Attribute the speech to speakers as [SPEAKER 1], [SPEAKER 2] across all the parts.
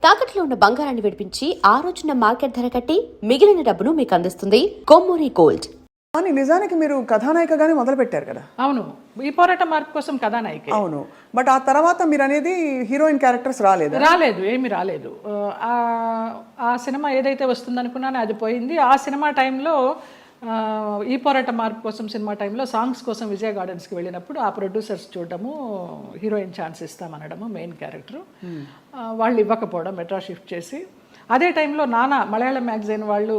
[SPEAKER 1] తాకట్లో ఉన్న బంగారాన్ని విడిపించి ఆ రోజున మార్కెట్ ధర కట్టి మిగిలిన డబ్బును మీకు అందిస్తుంది కొమ్మూరి గోల్డ్.
[SPEAKER 2] కానీ నిజానికి మీరు కథానాయికగానే మొదలు పెట్టారు కదా?
[SPEAKER 3] అవును, ఈ పోరాట మార్పు కోసం కథానాయిక.
[SPEAKER 2] అవును, బట్ ఆ తర్వాత మీరు అనేది హీరోయిన్ క్యారెక్టర్స్
[SPEAKER 3] రాలేదు, ఏమీ రాలేదు. ఆ సినిమా ఏదైతే వస్తుందనుకున్నానో అది పోయింది. ఆ సినిమా టైంలో ఈ పోరాట మార్పు కోసం సినిమా టైంలో సాంగ్స్ కోసం విజయ గార్డెన్స్కి వెళ్ళినప్పుడు ఆ ప్రొడ్యూసర్స్ చూడడము, హీరోయిన్ ఛాన్స్ ఇస్తామనడము, మెయిన్ క్యారెక్టరు వాళ్ళు ఇవ్వకపోవడం, మెడ్రాస్ షిఫ్ట్ చేసి అదే టైంలో నానా మలయాళం మ్యాగజైన్ వాళ్ళు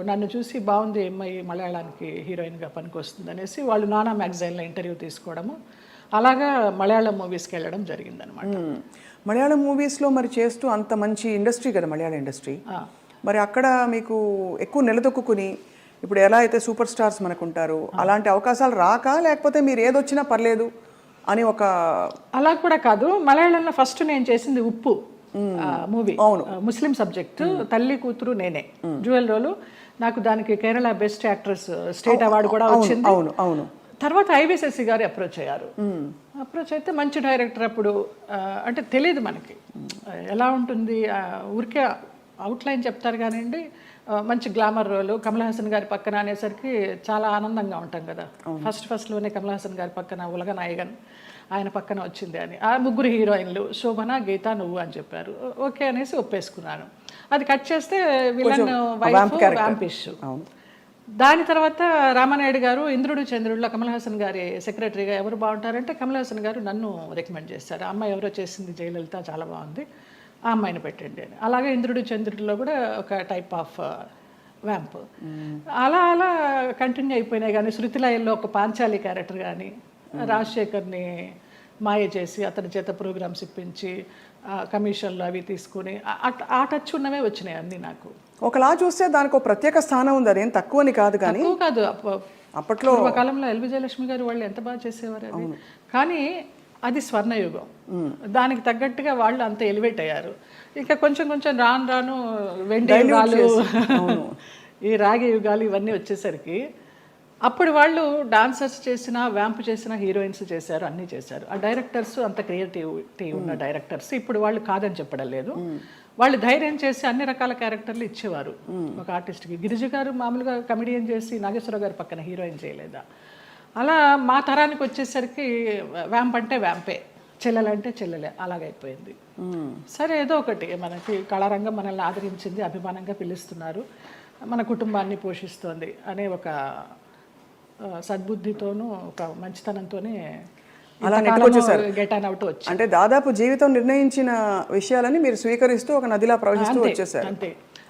[SPEAKER 3] నన్ను చూసి బాగుంది అమ్మాయి మలయాళానికి హీరోయిన్గా పనికి వస్తుంది అనేసి వాళ్ళు నానా మ్యాగజైన్లో ఇంటర్వ్యూ తీసుకోవడము, అలాగా మలయాళం మూవీస్కి వెళ్ళడం జరిగిందనమాట.
[SPEAKER 2] మలయాళం మూవీస్లో మరి చేస్తూ అంత మంచి ఇండస్ట్రీ కదా మలయాళం ఇండస్ట్రీ, మరి అక్కడ మీకు ఎక్కువ నిలదొక్కుని ఇప్పుడు ఎలా అయితే సూపర్ స్టార్స్ మనకు ఉంటారు అలాంటి అవకాశాలు రాక, లేకపోతే మీరు ఏదొచ్చినా పర్లేదు అని ఒక...
[SPEAKER 3] అలా కూడా కాదు. మలయాళంలో ఫస్ట్ నేను చేసింది ఉప్పు మూవీ, ముస్లిం సబ్జెక్ట్, తల్లి కూతురు నేనే, డ్యూయల్ రోలు. నాకు దానికి Kerala best actress state award కూడా వచ్చింది.
[SPEAKER 2] అవును అవును.
[SPEAKER 3] తర్వాత ఐవిశశి గారు అప్రోచ్ అయ్యారు. అప్రోచ్ అయితే మంచి డైరెక్టర్. అప్పుడు అంటే తెలియదు మనకి ఎలా ఉంటుంది, ఊరికే అవుట్లైన్ చెప్తారు కానివ్వండి. మంచి గ్లామర్ రోలు, కమల్ హాసన్ గారి పక్కన అనేసరికి చాలా ఆనందంగా ఉంటాం కదా. ఫస్ట్లోనే కమల్ హాసన్ గారి పక్కన ఉలగ నాయగన్ ఆయన పక్కన వచ్చింది అని. ఆ ముగ్గురు హీరోయిన్లు శోభన, గీత, నువ్వు అని చెప్పారు. ఓకే అనేసి ఒప్పేసుకున్నాను. అది కట్ చేస్తే విలన్ వైఫ్ వ్యాంపిష్. దాని తర్వాత రామానాయుడు గారు ఇంద్రుడు చంద్రుడిలో కమల్ హాసన్ గారి సెక్రటరీగా ఎవరు బాగుంటారంటే కమల్ హాసన్ గారు నన్ను రికమెండ్ చేశారు. అమ్మాయి ఎవరో చేసింది జయలలిత, చాలా బాగుంది, ఆ అమ్మాయిని పెట్టండి అని. అలాగే ఇంద్రుడు చంద్రుడిలో కూడా ఒక టైప్ ఆఫ్ వ్యాంప్. అలా అలా కంటిన్యూ అయిపోయినాయి. కానీ శృతిలయల్లో ఒక పాంచాలి క్యారెక్టర్ కానీ, రాజశేఖర్ని మాయ చేసి అతని చేత ప్రోగ్రామ్స్ ఇప్పించి కమిషన్లు అవి తీసుకుని ఆ టచ్ ఉన్నవే వచ్చినాయి అన్నీ నాకు.
[SPEAKER 2] ఒకలా చూస్తే దానికి ఒక ప్రత్యేక స్థానం ఉంది, అదేం తక్కువని కాదు. కానీ
[SPEAKER 3] కాదు,
[SPEAKER 2] అప్పట్లో
[SPEAKER 3] పూర్వకాలంలో ఎల్ విజయలక్ష్మి గారు వాళ్ళు ఎంత బాగా చేసేవారు అది. కానీ అది స్వర్ణయుగం, దానికి తగ్గట్టుగా వాళ్ళు అంత ఎలివేట్ అయ్యారు. ఇంకా కొంచెం కొంచెం రాను రాను వెండి యుగాలు, ఈ రాగి యుగాలు ఇవన్నీ వచ్చేసరికి అప్పుడు వాళ్ళు డాన్సర్స్ చేసిన, వ్యాంప్ చేసిన, హీరోయిన్స్ చేశారు, అన్నీ చేశారు. ఆ డైరెక్టర్స్ అంత క్రియేటివిటీ ఉన్న డైరెక్టర్స్ ఇప్పుడు వాళ్ళు కాదని చెప్పడం లేదు. వాళ్ళు ధైర్యం చేసి అన్ని రకాల క్యారెక్టర్లు ఇచ్చేవారు ఒక ఆర్టిస్ట్కి. గిరిజ గారు మామూలుగా కమెడియన్ చేసి నాగేశ్వరరావు గారి పక్కన హీరోయిన్ చేయలేదా? అలా మా తరానికి వచ్చేసరికి వ్యాంప్ అంటే వ్యాంపే, చెల్లెలంటే చెల్లెలే, అలాగైపోయింది. సరే ఏదో ఒకటి, మనకి కళారంగం మనల్ని ఆదరించింది, అభిమానంగా పిలుస్తున్నారు, మన కుటుంబాన్ని పోషిస్తోంది అనే ఒక సద్బుద్ధితోనూ ఒక మంచితనంతోనే గెట్ ఆన్ అవుట్ వచ్చి,
[SPEAKER 2] అంటే దాదాపు జీవితం నిర్ణయించిన విషయాలని మీరు స్వీకరిస్తూ ఒక నదిలా ప్రవహిస్తూ వచ్చేసారు.
[SPEAKER 3] అంతే.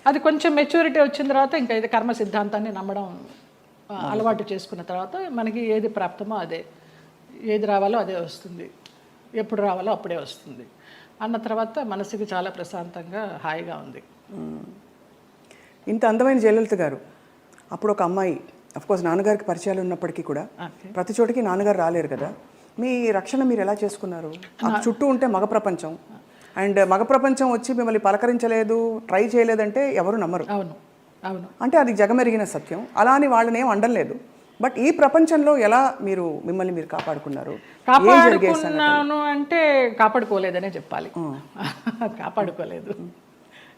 [SPEAKER 3] అది కొంచెం మెచ్యూరిటీ వచ్చిన తర్వాత ఇంకా ఇది కర్మ సిద్ధాంతాన్ని నమ్మడం అలవాటు చేసుకున్న తర్వాత మనకి ఏది ప్రాప్తమో అదే, ఏది రావాలో అదే వస్తుంది, ఎప్పుడు రావాలో అప్పుడే వస్తుంది అన్న తర్వాత మనసుకి చాలా ప్రశాంతంగా హాయిగా ఉంది.
[SPEAKER 2] ఇంత అందమైన జయలలిత గారు అప్పుడు ఒక అమ్మాయి, అఫ్కోర్స్ నాన్నగారికి పరిచయాలు ఉన్నప్పటికీ కూడా ప్రతి చోటికి నాన్నగారు రాలేరు కదా, మీ రక్షణ మీరు ఎలా చేసుకున్నారు? చుట్టూ ఉంటే మగ ప్రపంచం, అండ్ మగ ప్రపంచం వచ్చి మిమ్మల్ని పలకరించలేదు, ట్రై చేయలేదంటే ఎవరు నమ్మరు.
[SPEAKER 3] అవును అవును,
[SPEAKER 2] అంటే అది జగమెరిగిన సత్యం. అలా అని వాళ్ళని ఏం అండలేదు. బట్ ఈ ప్రపంచంలో ఎలా మీరు మిమ్మల్ని మీరు కాపాడుకున్నారు?
[SPEAKER 3] కాపాడుకున్నాను అంటే కాపాడుకోలేదనే చెప్పాలి. కాపాడుకోలేదు,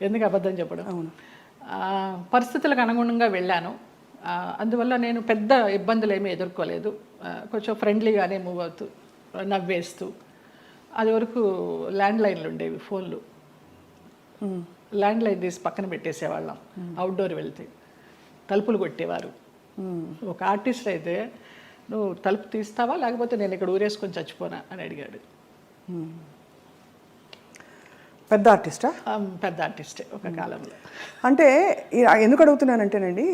[SPEAKER 3] ఎందుకు అబద్ధం చెప్పడం. పరిస్థితులకు అనుగుణంగా వెళ్ళాను, అందువల్ల నేను పెద్ద ఇబ్బందులు ఏమీ ఎదుర్కోలేదు. కొంచెం ఫ్రెండ్లీగానే మూవ్ అవుతూ, నవ్వేస్తూ. అది వరకు ల్యాండ్ లైన్లు ఉండేవి, ఫోన్లు, ల్యాండ్ లైన్ తీసి పక్కన పెట్టేసేవాళ్ళం. అవుట్డోర్ వెళ్తే తలుపులు కొట్టేవారు. ఒక ఆర్టిస్ట్ అయితే నువ్వు తలుపు తీస్తావా లేకపోతే నేను ఇక్కడ ఊరేసుకొని చచ్చిపోనా అని అడిగాడు.
[SPEAKER 2] పెద్ద ఆర్టిస్టా?
[SPEAKER 3] పెద్ద ఆర్టిస్టే ఒక కాలంలో.
[SPEAKER 2] అంటే ఎందుకు అడుగుతున్నానంటేనండి,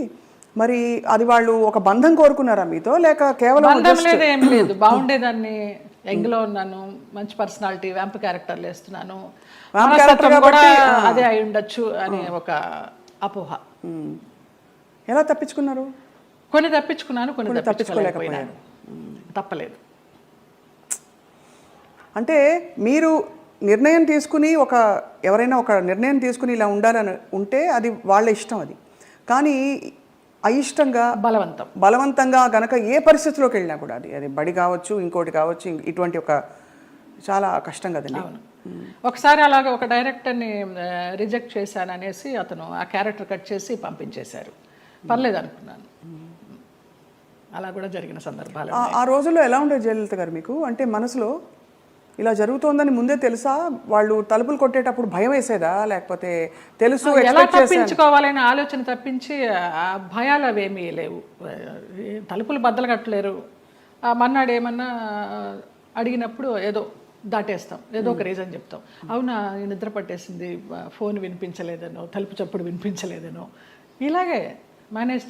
[SPEAKER 2] మరి అది వాళ్ళు ఒక బంధం కోరుకున్నారా మీతో, లేక కేవలం
[SPEAKER 3] బంధం లేదు, ఏం లేదు, బాగుండేదాన్ని, యంగ్లో ఉన్నాను, మంచి పర్సనాలిటీ, వ్యాంప్ క్యారెక్టర్లు వేస్తున్నాను, అదే అయి ఉండొచ్చు అనే ఒక అపోహ.
[SPEAKER 2] ఎలా తప్పించుకున్నారు?
[SPEAKER 3] కొన్ని తప్పించుకున్నాను, కొన్ని తప్పించుకోలేకపోయినాను. తప్పలేదు.
[SPEAKER 2] అంటే మీరు నిర్ణయం తీసుకుని ఎవరైనా ఒక నిర్ణయం తీసుకుని ఇలా ఉండాలని ఉంటే అది వాళ్ళ ఇష్టం. అది కానీ అయిష్టంగా బలవంతంగా గనక ఏ పరిస్థితిలోకి వెళ్ళినా కూడా అది బడి కావచ్చు, ఇంకోటి కావచ్చు, ఇటువంటి ఒక చాలా కష్టం కదండి.
[SPEAKER 3] ఒకసారి అలాగ ఒక డైరెక్టర్ని రిజెక్ట్ చేశాను అనేసి అతను ఆ క్యారెక్టర్ కట్ చేసి పంపించేశారు. పర్లేదు అనుకున్నాను. అలా కూడా జరిగిన సందర్భాలు.
[SPEAKER 2] ఆ రోజుల్లో ఎలా ఉండేది జయలలిత గారు మీకు? అంటే మనసులో ఇలా జరుగుతోందని ముందే తెలుసా? వాళ్ళు తలుపులు కొట్టేటప్పుడు భయం వేసేదా, లేకపోతే తెలుసు
[SPEAKER 3] ఎలా తప్పించుకోవాలనే ఆలోచన తప్పించి ఆ భయాలు అవేమీ లేవు. తలుపులు బద్దలు కట్టలేరు. మన్నాడు ఏమన్నా అడిగినప్పుడు ఏదో దాటేస్తాం, ఏదో ఒక రీజన్ చెప్తాం. అవునా నిద్ర పట్టేసింది, ఫోన్ వినిపించలేదనో, తలుపు చప్పుడు వినిపించలేదనో, ఇలాగే మేనేజ్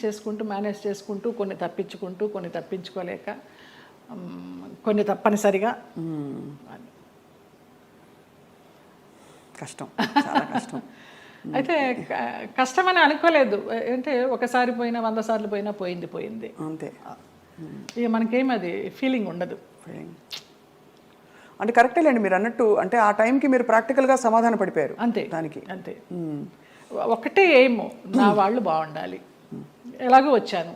[SPEAKER 3] చేసుకుంటూ కొన్ని తప్పించుకుంటూ కొన్ని తప్పించుకోలేక కొన్ని తప్పనిసరిగా.
[SPEAKER 2] కష్టం, చాలా కష్టం.
[SPEAKER 3] అయితే కష్టమని అనుకోలేదు. అంటే ఒకసారి పోయినా 100 సార్లు పోయినా పోయింది
[SPEAKER 2] అంతే.
[SPEAKER 3] ఇక మనకేం అది ఫీలింగ్ ఉండదు.
[SPEAKER 2] అంటే కరెక్టేలేండి మీరు అన్నట్టు. అంటే ఆ టైంకి మీరు ప్రాక్టికల్గా సమాధాన పడిపోయారు
[SPEAKER 3] అంతే
[SPEAKER 2] దానికి.
[SPEAKER 3] అంతే. ఒకటే ఏమో, నా వాళ్ళు బాగుండాలి. ఎలాగో వచ్చాను,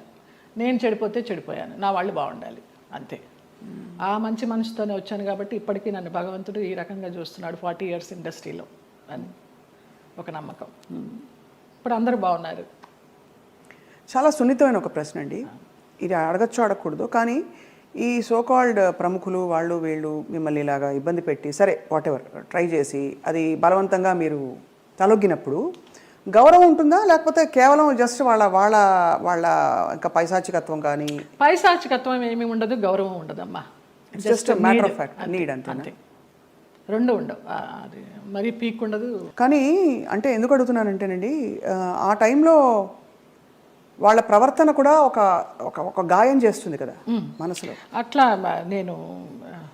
[SPEAKER 3] నేను చెడిపోతే చెడిపోయాను, నా వాళ్ళు బాగుండాలి అంతే. ఆ మంచి మనసుతోనే వచ్చాను కాబట్టి ఇప్పటికీ నన్ను భగవంతుడు ఈ రకంగా చూస్తున్నాడు 40 years ఇండస్ట్రీలో అని ఒక నమ్మకం. ఇప్పుడు అందరూ బాగున్నారు.
[SPEAKER 2] చాలా సున్నితమైన ఒక ప్రశ్న అండి, ఇది అడగచ్చు అడగకూడదు, కానీ ఈ సోకాల్డ్ ప్రముఖులు వాళ్ళు వీళ్ళు మిమ్మల్ని ఇలాగా ఇబ్బంది పెట్టి సరే వాటెవర్ ట్రై చేసి అది బలవంతంగా మీరు తలొగ్గినప్పుడు గౌరవం ఉంటుందా, లేకపోతే కేవలం జస్ట్ వాళ్ళ వాళ్ళ వాళ్ళ ఇంకా పైశాచికత్వం? కానీ
[SPEAKER 3] పైశాచికత్వం ఏమీ ఉండదు, గౌరవం ఉండదమ్మా.
[SPEAKER 2] Just matter of fact, need అంతే.
[SPEAKER 3] రెండు ఉండవు, అది మరీ పీక్ ఉండదు.
[SPEAKER 2] కానీ అంటే ఎందుకు అడుగుతున్నానంటేనండి, ఆ టైంలో వాళ్ళ ప్రవర్తన కూడా ఒక ఒక గాయం చేస్తుంది కదా మనసులో.
[SPEAKER 3] అట్లా నేను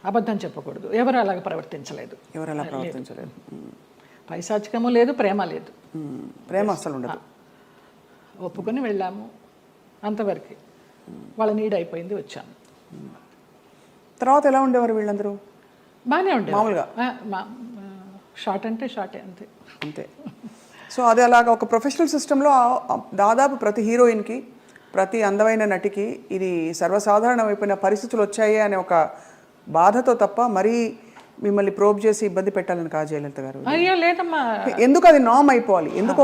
[SPEAKER 3] అబద్ధం చెప్పకూడదు, ఎవరు అలాగ ప్రవర్తించలేదు. పైశాచికము లేదు, ప్రేమ లేదు.
[SPEAKER 2] ప్రేమ అసలు ఉండదు.
[SPEAKER 3] ఒప్పుకొని వెళ్ళాము అంతవరకు. వాళ్ళ నీడ్ అయిపోయింది, వచ్చాము.
[SPEAKER 2] తర్వాత ఎలా ఉండేవారు వీళ్ళందరూ?
[SPEAKER 3] బాగానే ఉండేది
[SPEAKER 2] మామూలుగా.
[SPEAKER 3] షార్ట్ అంటే షార్టే అంతే
[SPEAKER 2] అంతే. సో అది అలాగా ఒక ప్రొఫెషనల్ సిస్టంలో దాదాపు ప్రతి హీరోయిన్కి, ప్రతి అందమైన నటికి ఇది సర్వసాధారణమైపోయిన పరిస్థితులు వచ్చాయి అనే ఒక బాధతో తప్ప మరీ మిమ్మల్ని ప్రోబ్ చేసి ఇబ్బంది పెట్టాలని కాదు జయలలిత గారు.
[SPEAKER 3] అయ్యో లేదమ్మా.
[SPEAKER 2] ఎందుకు అది నామ్ అయిపోవాలి, ఎందుకు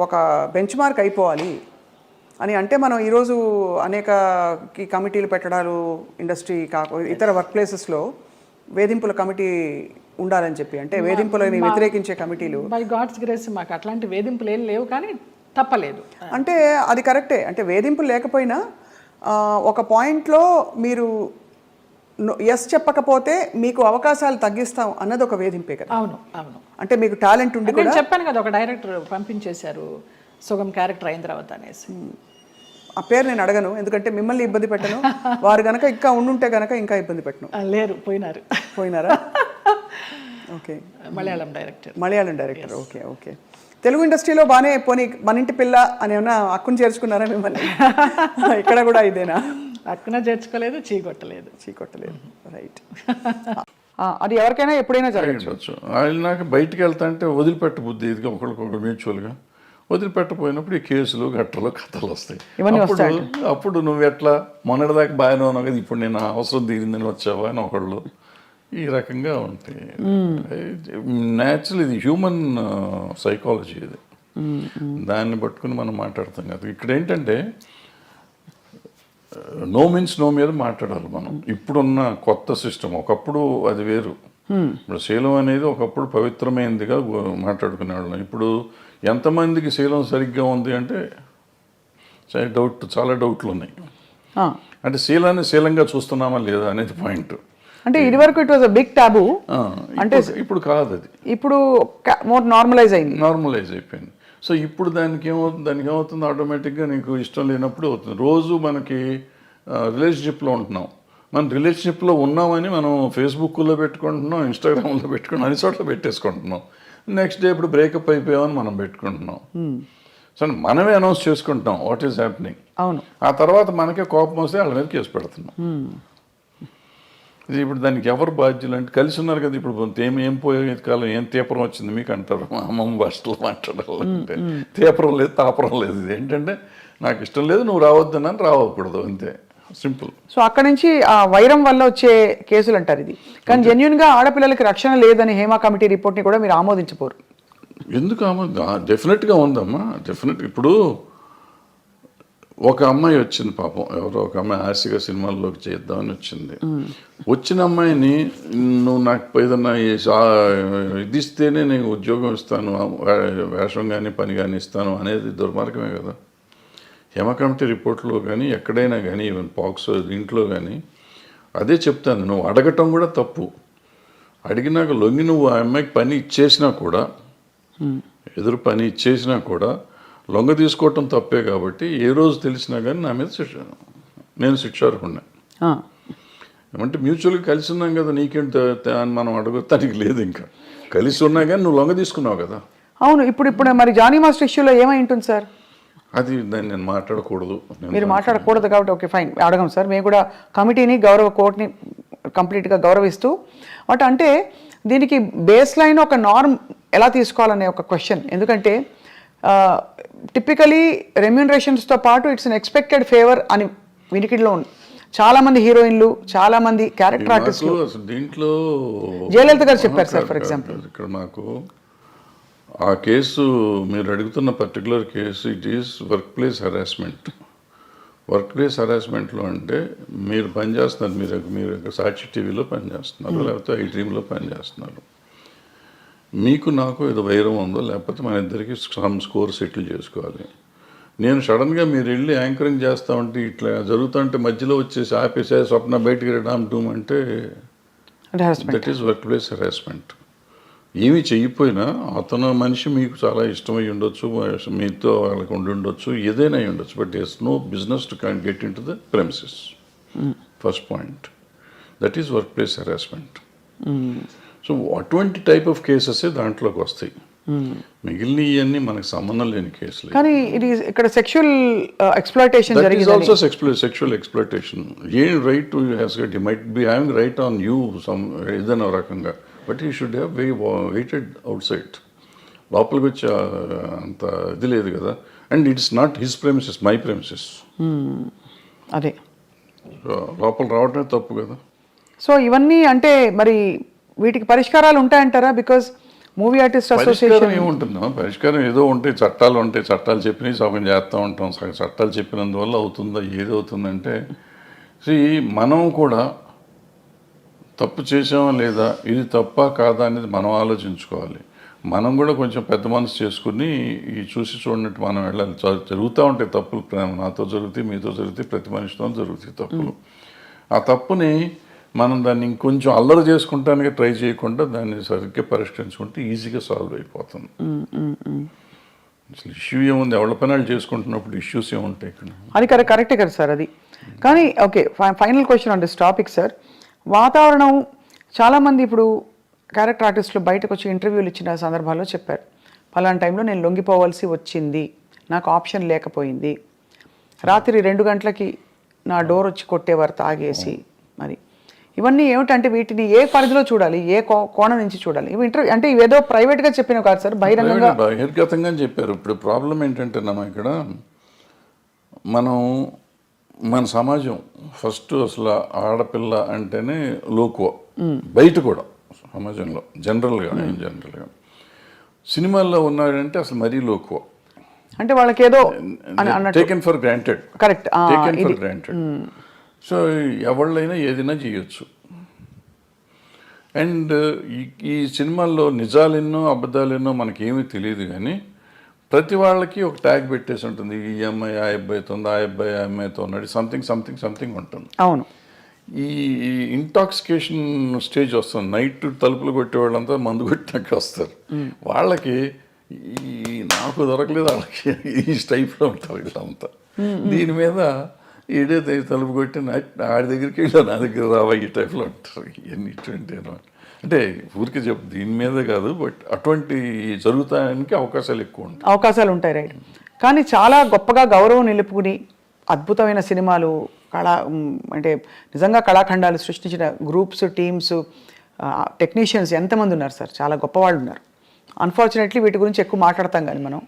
[SPEAKER 2] ఒక బెంచ్ మార్క్ అయిపోవాలి అని అంటే మనం ఈరోజు అనేక కమిటీలు పెట్టడాలు, ఇండస్ట్రీ ఇతర వర్క్ ప్లేసెస్లో వేధింపుల కమిటీ ఉండాలని చెప్పి, అంటే వేధింపులని వ్యతిరేకించే కమిటీలు.
[SPEAKER 3] బై గాడ్స్ గ్రేస్ మాకు అట్లాంటి వేధింపులు ఏం లేవు, కానీ తప్పలేదు.
[SPEAKER 2] అంటే అది కరెక్టే. అంటే వేధింపులు లేకపోయినా ఒక పాయింట్లో మీరు ఎస్ చెప్పకపోతే మీకు అవకాశాలు తగ్గిస్తాం అన్నది ఒక వేధింపే కదా.
[SPEAKER 3] అవును అవును.
[SPEAKER 2] అంటే మీకు టాలెంట్ ఉండి కూడా
[SPEAKER 3] చెప్పాను కదా, ఒక డైరెక్టర్ పంపించేశారు సుగం క్యారెక్టర్ అయిన తర్వాత అనేసి.
[SPEAKER 2] ఆ పేరు నేను అడగను, ఎందుకంటే మిమ్మల్ని ఇబ్బంది పెట్టను. వారు గనక ఇంకా ఉండుంటే గనక ఇంకా ఇబ్బంది పెట్టను.
[SPEAKER 3] లేరు, పోయినారా?
[SPEAKER 2] Okay.
[SPEAKER 3] Malayalam
[SPEAKER 2] director. Okay okay. Telugu ఇండస్ట్రీలో బాగానే పోనీ మన ఇంటి పిల్ల అని ఏమన్నా అక్కును చేర్చుకున్నారా మిమ్మల్ని? ఇక్కడ కూడా ఇదేనా?
[SPEAKER 3] అక్కున చేర్చుకోలేదు, చీకొట్టలేదు.
[SPEAKER 2] రైట్. అది ఎవరికైనా ఎప్పుడైనా జరగచ్చు.
[SPEAKER 4] ఆయన నాకు బయటికి వెళ్తా అంటే వదిలిపెట్ట బుద్ధి ఇదిగా ఒకరికొకరు మ్యూచువల్గా వదిలిపెట్టపోయినప్పుడు ఈ కేసులు గట్టలు కథలు వస్తాయి. అప్పుడు నువ్వు ఎట్లా మొన్నటిదాకా బాగానే ఉన్నావు కదా, ఇప్పుడు నేను అవసరం తీరిందని వచ్చావా అని ఒకళ్ళు ఈ రకంగా ఉంటాయి. న్యాచురల్, ఇది హ్యూమన్ సైకాలజీ. ఇది దాన్ని పట్టుకుని మనం మాట్లాడతాం కదా. ఇక్కడ ఏంటంటే నో మీన్స్ నో మీద మాట్లాడాలి మనం. ఇప్పుడున్న కొత్త సిస్టమ్, ఒకప్పుడు అది వేరు. ఇప్పుడు శీలం అనేది ఒకప్పుడు పవిత్రమైనదిగా మాట్లాడుకునేవాళ్ళం. ఇప్పుడు ఎంతమందికి శీలం సరిగ్గా ఉంది అంటే చాలా డౌట్లు ఉన్నాయి. అంటే శీలాన్ని శీలంగా చూస్తున్నామా లేదా అనేది పాయింట్.
[SPEAKER 2] అంటే ఇది వరకు it was a big taboo,
[SPEAKER 4] అంటే ఇప్పుడు కాదు, అది
[SPEAKER 2] ఇప్పుడు మోర్ నార్మలైజ్
[SPEAKER 4] అయిపోయింది. సో ఇప్పుడు దానికి ఏమవుతుంది, ఆటోమేటిక్గా నీకు ఇష్టం లేనప్పుడు అవుతుంది. రోజు మనకి రిలేషన్షిప్లో ఉంటున్నాం, మనం రిలేషన్షిప్లో ఉన్నామని మనం ఫేస్బుక్లో పెట్టుకుంటున్నాం, ఇన్స్టాగ్రామ్లో పెట్టుకుంటున్నాం, అన్ని చోట్ల పెట్టేసుకుంటున్నాం. నెక్స్ట్ డే ఇప్పుడు బ్రేకప్ అయిపోయామని మనం పెట్టుకుంటున్నాం. సో మనమే అనౌన్స్ చేసుకుంటాం వాట్ ఈస్ హ్యాపెనింగ్.
[SPEAKER 2] అవును.
[SPEAKER 4] ఆ తర్వాత మనకే కోపం వస్తే వాళ్ళ మీద కేసు పెడుతున్నాం. ఇది ఇప్పుడు దానికి ఎవరు బాధ్యులు అంటే కలిసి ఉన్నారు కదా. ఇప్పుడు ఏం పోయే కాలం ఏం తీపరం వచ్చింది మీకు అంటారు, మా అమ్మమ్మ భాషలో మాట్లాడాలంటే. తీపరం లేదు, తాపరం లేదు. ఇది ఏంటంటే నాకు ఇష్టం లేదు, నువ్వు రావద్దనని రావకూడదు అంతే. సింపుల్.
[SPEAKER 2] సో అక్కడ నుంచి ఆ వైరం వల్ల వచ్చే కేసులు అంటారు ఇది. కానీ జెన్యున్గా ఆడపిల్లలకి రక్షణ లేదని హేమా కమిటీ రిపోర్ట్ని కూడా మీరు ఆమోదించపోరు.
[SPEAKER 4] ఎందుకు డెఫినెట్గా ఉందమ్మా, డెఫినెట్. ఇప్పుడు ఒక అమ్మాయి వచ్చింది పాపం, ఎవరో ఒక అమ్మాయి ఆశగా సినిమాల్లోకి చేద్దామని వచ్చింది. వచ్చిన అమ్మాయిని నువ్వు నాకు ఏదన్నా ఇది ఇస్తేనే నేను ఉద్యోగం ఇస్తాను, వేషం కానీ పని కానీ ఇస్తాను అనేది దుర్మార్గమే కదా. హేమ కమిటీ రిపోర్ట్లో కానీ ఎక్కడైనా కానీ ఈవెన్ పాక్స్ దీంట్లో కానీ అదే చెప్తాను. నువ్వు అడగటం కూడా తప్పు. అడిగినాక లొంగి నువ్వు ఆ అమ్మాయికి పని ఇచ్చేసినా కూడా, ఎదురు పని ఇచ్చేసినా కూడా లొంగ తీసుకోవటం తప్పే. కాబట్టి ఏ రోజు తెలిసినా కానీ నా మీద నేను శిక్షార్హుడిని. ఏమంటే మ్యూచువల్గా కలిసి ఉన్నాం కదా, నీకేంటి అని మనం అడగటానికి లేదు. ఇంకా కలిసి ఉన్నా కానీ నువ్వు లొంగ తీసుకున్నావు కదా.
[SPEAKER 2] అవును. ఇప్పుడు మరి జానీ మాస్టర్ ఇష్యూలో ఏమై ఉంటుంది సార్?
[SPEAKER 4] అది దాన్ని నేను మాట్లాడకూడదు.
[SPEAKER 2] మీరు మాట్లాడకూడదు కాబట్టి ఓకే ఫైన్, అడగం సార్. మేము కూడా కమిటీని కోర్టుని కంప్లీట్గా గౌరవిస్తూ బట్ అంటే దీనికి బేస్ లైన్ ఒక నార్మ్ ఎలా తీసుకోవాలనే ఒక క్వశ్చన్. ఎందుకంటే టిపికలీ రెమ్యూనరేషన్స్తో పాటు ఇట్స్ అన్ ఎక్స్పెక్టెడ్ ఫేవర్ అని వినికిడిలో ఉంది. చాలామంది హీరోయిన్లు, చాలామంది క్యారెక్టర్ ఆర్టిస్టులు
[SPEAKER 4] దీంట్లో
[SPEAKER 2] జయలలిత గారు చెప్పారు సార్. ఫర్ ఎగ్జాంపుల్
[SPEAKER 4] ఇక్కడ మాకు ఆ కేసు మీరు అడుగుతున్న particular case it is workplace harassment. Workplace హెరాస్మెంట్లో అంటే మీరు పనిచేస్తున్నారు, మీరు సాక్షి టీవీలో పనిచేస్తున్నారు, లేకపోతే ఐ డ్రీమ్లో పనిచేస్తున్నారు. మీకు నాకు ఏదో వైరం ఉందో, లేకపోతే మన ఇద్దరికి సమ్ స్కోర్ సెటిల్ చేసుకోవాలి. నేను సడన్గా మీరు వెళ్ళి యాంకరింగ్ చేస్తా ఉంటే ఇట్లా జరుగుతుంటే మధ్యలో వచ్చేసి ఆపేసే స్వప్న బయటికి రిడామ్ డూమ్ అంటే that is workplace harassment. ఏమీ చెయ్యిపోయినా అతను మనిషి మీకు చాలా ఇష్టమై ఉండొచ్చు, మీతో వాళ్ళకి ఉండి ఉండొచ్చు, ఏదైనా అయి ఉండొచ్చు. But it's no business to can get in to the premises. First point, that is workplace harassment. So అటువంటి టైప్ ఆఫ్ కేసెస్ దాంట్లోకి వస్తాయి. మిగిలిన ఇవన్నీ మనకు సంబంధం లేని కేసులు.
[SPEAKER 2] కానీ ఇది ఇక్కడ సెక్షువల్ ఎక్స్‌ప్లాయిటేషన్ జరిగింది.
[SPEAKER 4] Also sexual exploitation. A right to has gut, he might be having right on you some ఏదైనా రకంగా, but he should have weighted out side. లోపలికి వచ్చి అంత ఇది లేదు కదా. And it's not his premises, my premises.
[SPEAKER 2] అదే
[SPEAKER 4] లోపల రావడమే తప్పు కదా.
[SPEAKER 2] సో ఇవన్నీ అంటే మరి వీటికి పరిష్కారాలు ఉంటాయంటారా? బికాజ్ మూవీ ఆర్టిస్ట్ అసోసియేషన్
[SPEAKER 4] ఏముంటుందో పరిష్కారం ఏదో ఉంటాయి, చట్టాలు ఉంటాయి. చట్టాలు చెప్పినవి సగం చేస్తూ ఉంటాం. చట్టాలు చెప్పినందువల్ల అవుతుందా, ఏది అవుతుందంటే మనం కూడా తప్పు చేసామా లేదా, ఇది తప్ప కాదా అనేది మనం ఆలోచించుకోవాలి. మనం కూడా కొంచెం పెద్ద మనసు చేసుకుని ఈ చూసి చూడనట్టు మనం వెళ్ళాలి. జరుగుతూ ఉంటాయి తప్పులు, నాతో జరుగుతాయి, మీతో జరుగుతాయి, ప్రతి మనిషితో జరుగుతాయి తప్పులు. ఆ తప్పుని మనం దాన్ని ఇంకొంచెం అల్లరి చేసుకుంటానికి ట్రై చేయకుండా దాన్ని సరిగ్గా పరిష్కరించుకుంటే ఈజీగా సాల్వ్ అయిపోతుంది. అసలు ఇష్యూ ఏముంది, ఎవరి పని చేసుకుంటున్నప్పుడు ఇష్యూస్ ఏముంటాయి ఇక్కడ?
[SPEAKER 2] అది కరెక్టే కదా సార్ అది. కానీ okay, final question on this topic sir. వాతావరణం చాలామంది ఇప్పుడు క్యారెక్టర్ ఆర్టిస్టులు బయటకు వచ్చి ఇంటర్వ్యూలు ఇచ్చిన సందర్భాల్లో చెప్పారు, పలానా టైంలో నేను లొంగిపోవాల్సి వచ్చింది, నాకు ఆప్షన్ లేకపోయింది, రాత్రి 2 గంటలకి నా డోర్ వచ్చి కొట్టేవారు తాగేసి. మరి ఇవన్నీ ఏమిటంటే వీటిని ఏ పరిధిలో చూడాలి, ఏ కోణం నుంచి చూడాలి? ఇవి ఇంటర్వ్యూ అంటే ఇవేదో ప్రైవేట్గా చెప్పినవి కాదు సార్,
[SPEAKER 4] బహిర్గతంగా చెప్పారు. ఇప్పుడు ప్రాబ్లం ఏంటంటే ఇక్కడ మన సమాజం ఫస్ట్ అసలు ఆడపిల్ల అంటేనే లోకువ. బయట కూడా సమాజంలో జనరల్గా సినిమాల్లో ఉన్నాడంటే అసలు మరీ లోకువ.
[SPEAKER 2] అంటే వాళ్ళకి ఏదో
[SPEAKER 4] taken for granted.
[SPEAKER 2] Correct,
[SPEAKER 4] taken for granted. So ఎవళ్ళైనా ఏదైనా చేయొచ్చు. అండ్ ఈ సినిమాల్లో నిజాలెన్నో అబద్ధాలెన్నో మనకేమీ తెలియదు, కానీ ప్రతి వాళ్ళకి ఒక ట్యాగ్ పెట్టేసి ఉంటుంది. ఈ అమ్మాయి ఆ అబ్బాయితో ఉంది, ఆ అబ్బాయి ఆ అమ్మాయితో ఉన్నాడు, సంథింగ్ ఉంటుంది.
[SPEAKER 2] అవును.
[SPEAKER 4] ఈ ఇంటాక్సికేషన్ స్టేజ్ వస్తుంది. నైట్ తలుపులు కొట్టేవాళ్ళంతా మందు కొట్టినాక వస్తారు. వాళ్ళకి నాకు దొరకలేదు, వాళ్ళకి ఈ టైప్లో ఉంటారు వీళ్ళంతా. దీని మీద ఏడైతే తలుపు కొట్టి ఆడి దగ్గరికి వెళ్ళా, నా దగ్గర రావా, ఈ టైప్లో ఉంటారు. ఇవన్నీ ఇటువంటి అంటే ఊరికి చెప్పు దీని మీదే కాదు, బట్ అటువంటి జరుగుతానికి అవకాశాలు ఎక్కువ ఉంటాయి.
[SPEAKER 2] అవకాశాలు ఉంటాయి, రైట్. కానీ చాలా గొప్పగా గౌరవం నిలుపుకుని అద్భుతమైన సినిమాలు, అంటే నిజంగా కళాఖండాలు సృష్టించిన గ్రూప్స్, టీమ్స్, టెక్నీషియన్స్ ఎంతమంది ఉన్నారు సార్, చాలా గొప్పవాళ్ళు ఉన్నారు. అన్ఫార్చునేట్లీ వీటి గురించి ఎక్కువ మాట్లాడతాం కానీ మనం.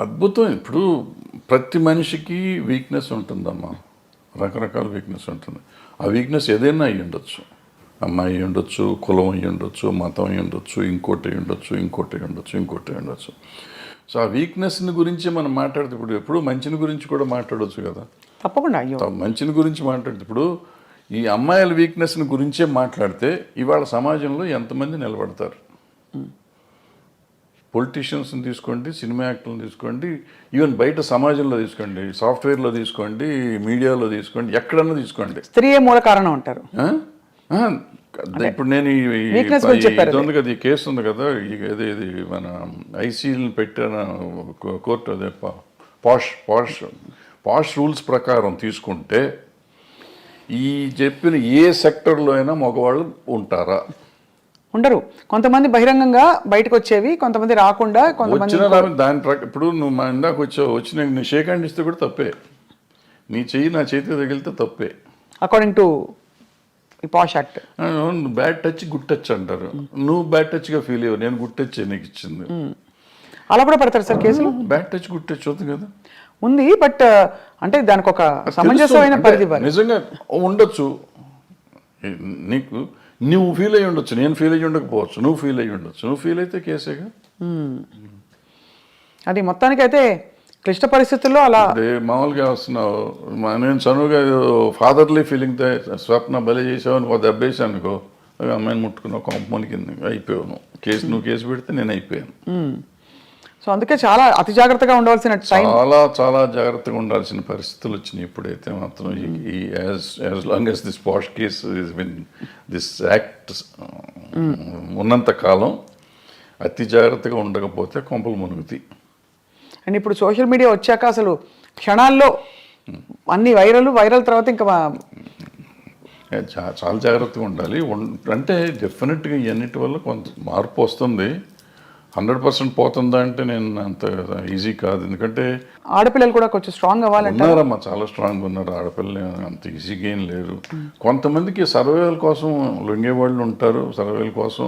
[SPEAKER 4] అద్భుతం. ఇప్పుడు ప్రతి మనిషికి వీక్నెస్ ఉంటుందమ్మా. రకరకాల వీక్నెస్ ఉంటుంది. ఆ వీక్నెస్ ఏదైనా అయ్యి ఉండొచ్చు. అమ్మాయి అయ్యి ఉండొచ్చు, కులం అయ్యి ఉండొచ్చు, మతం అయ్యి ఉండొచ్చు, ఇంకోటి అయ్యి ఉండొచ్చు, ఇంకోటి అయ్యి ఉండొచ్చు, ఇంకోటి అయ్యి ఉండొచ్చు. సో ఆ వీక్నెస్ని గురించి మనం మాట్లాడితే ఇప్పుడు ఎప్పుడు మంచిని గురించి కూడా మాట్లాడవచ్చు కదా.
[SPEAKER 2] తప్పకుండా. అయ్యో,
[SPEAKER 4] మంచిని గురించి మాట్లాడితే ఇప్పుడు ఈ అమ్మాయిల వీక్నెస్ని గురించే మాట్లాడితే ఇవాళ సమాజంలో ఎంతమంది నిలబడతారు? పొలిటీషియన్స్ని తీసుకోండి, సినిమా యాక్టర్లను తీసుకోండి, ఈవెన్ బయట సమాజంలో తీసుకోండి, సాఫ్ట్వేర్లో తీసుకోండి, మీడియాలో తీసుకోండి, ఎక్కడన్నా తీసుకోండి.
[SPEAKER 2] స్త్రీయే మూల కారణం అంటారు.
[SPEAKER 4] ఇప్పుడు నేను ఇది ఉంది కదా, ఈ కేసు ఉంది కదా, ఇది మన ఐసీఎల్ని పెట్టిన కోర్టు, అదే పాష్ రూల్స్ ప్రకారం తీసుకుంటే ఈ చెప్పిన ఏ సెక్టర్లో అయినా మగవాళ్ళు ఉంటారా?
[SPEAKER 2] ఉండరు. కొంతమంది బహిరంగంగా బయటకు వచ్చేవి, కొంతమంది రాకుండా, కొంతమంది
[SPEAKER 4] దాని ఇప్పుడు నువ్వు మా ఇందాక వచ్చి నేను షేక్ హ్యాండ్ ఇస్తే కూడా తప్పే. నీ చెయ్యి నా చేతికి తగిలితే తప్పే,
[SPEAKER 2] according to posh act.
[SPEAKER 4] Bad touch good touch అంటారు. నువ్వు బ్యాడ్ టచ్గా ఫీల్ అయ్యావు, నేను గుడ్ టచ్ నీకు ఇచ్చింది.
[SPEAKER 2] అలా కూడా పడతారు సార్ కేసులు?
[SPEAKER 4] బ్యాడ్ టచ్ గుడ్ టచ్ అవుతుంది కదా.
[SPEAKER 2] ఉంది, బట్ అంటే దానికి ఒక సమంజసమైన పరిధి
[SPEAKER 4] నిజంగా ఉండొచ్చు. నువ్వు ఫీల్ అయ్యి ఉండొచ్చు, నేను ఫీల్ అయ్యి ఉండకపోవచ్చు, నువ్వు ఫీల్ అయ్యి ఉండొచ్చు. నువ్వు ఫీల్ అయితే కేసేగా.
[SPEAKER 2] అది మొత్తానికైతే క్లిష్ట పరిస్థితుల్లో అలా
[SPEAKER 4] మామూలుగా వస్తున్నావు. నేను చనువుగా ఫాదర్లీ ఫీలింగ్ స్వప్న బలి చేసావు, ఒక దెబ్బేసాను అనుకో, అమ్మాయిని ముట్టుకున్నావు, కొంపమని కింద అయిపోయావు. నువ్వు కేసు పెడితే నేను అయిపోయాను.
[SPEAKER 2] సో అందుకే చాలా అతి జాగ్రత్తగా ఉండవలసిన
[SPEAKER 4] చాలా జాగ్రత్తగా ఉండాల్సిన పరిస్థితులు వచ్చినాయి. ఇప్పుడైతే మాత్రం as long as this posh case this act ఉన్నంత కాలం అతి జాగ్రత్తగా ఉండకపోతే కొంపలు మునుగుతాయి.
[SPEAKER 2] అండ్ ఇప్పుడు సోషల్ మీడియా వచ్చాక అసలు క్షణాల్లో అన్ని వైరల్ తర్వాత ఇంకా
[SPEAKER 4] చాలా జాగ్రత్తగా ఉండాలి. అంటే డెఫినెట్గా ఇవన్నిటి వల్ల కొంత మార్పు వస్తుంది. 100% పోతుందా అంటే నేను అంత ఈజీ కాదు. ఎందుకంటే
[SPEAKER 2] ఆడపిల్లలు కూడా కొంచెం స్ట్రాంగ్ అవ్వాలంటే
[SPEAKER 4] ఉన్నారమ్మా, చాలా స్ట్రాంగ్ ఉన్నారు. ఆడపిల్లలు అంత ఈజీగా ఏం లేరు. కొంతమందికి సర్వైవల్ కోసం లొంగేవాళ్ళు ఉంటారు. సర్వైవల్ కోసం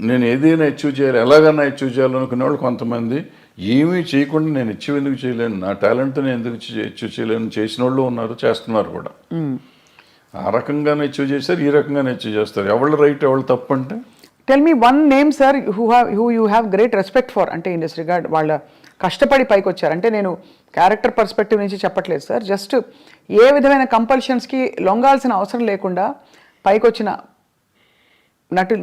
[SPEAKER 4] నేను ఏదైనా అచీవ్ చేయాలి, ఎలాగైనా అచీవ్ చేయాలనుకునే వాళ్ళు కొంతమంది. ఏమీ చేయకుండా నేను అచీవ్ ఎందుకు చేయలేను, నా టాలెంట్ నేను ఎందుకు అచీవ్ చేయలేను చేసిన వాళ్ళు ఉన్నారు, చేస్తున్నారు కూడా. ఆ రకంగానే అచీవ్ చేస్తారు, ఈ రకంగానే అచీవ్ చేస్తారు. ఎవళ్ళు రైట్ ఎవళ్ళు తప్పు అంటే
[SPEAKER 2] tell me one name sir who you have great respect for, అంటే ఇన్ దిస్ రిగార్డ్ వాళ్ళ కష్టపడి పైకి వచ్చారు. అంటే నేను క్యారెక్టర్ పర్స్పెక్టివ్ నుంచి చెప్పట్లేదు సార్, జస్ట్ ఏ విధమైన కంపల్షన్స్కి లొంగాల్సిన అవసరం లేకుండా పైకి వచ్చిన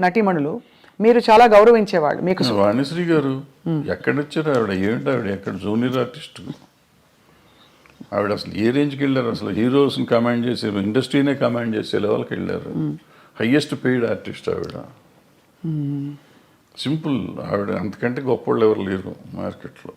[SPEAKER 2] నటీమణులు మీరు చాలా గౌరవించేవాళ్ళు. మీకు
[SPEAKER 4] వాణిశ్రీ గారు ఎక్కడొచ్చారు? ఆవిడ ఎక్కడ జూనియర్ ఆర్టిస్ట్. ఆవిడ అసలు ఏ రేంజ్కి వెళ్ళారు? అసలు హీరోస్ని కమాండ్ చేశారు, ఇండస్ట్రీనే కమాండ్ చేసే లెవెల్కి వెళ్ళారు. హయ్యెస్ట్ పెయిడ్ ఆర్టిస్ట్ ఆవిడ. సింపుల్. ఆవిడ అంతకంటే గొప్ప వాళ్ళు ఎవరు లేరు మార్కెట్లో.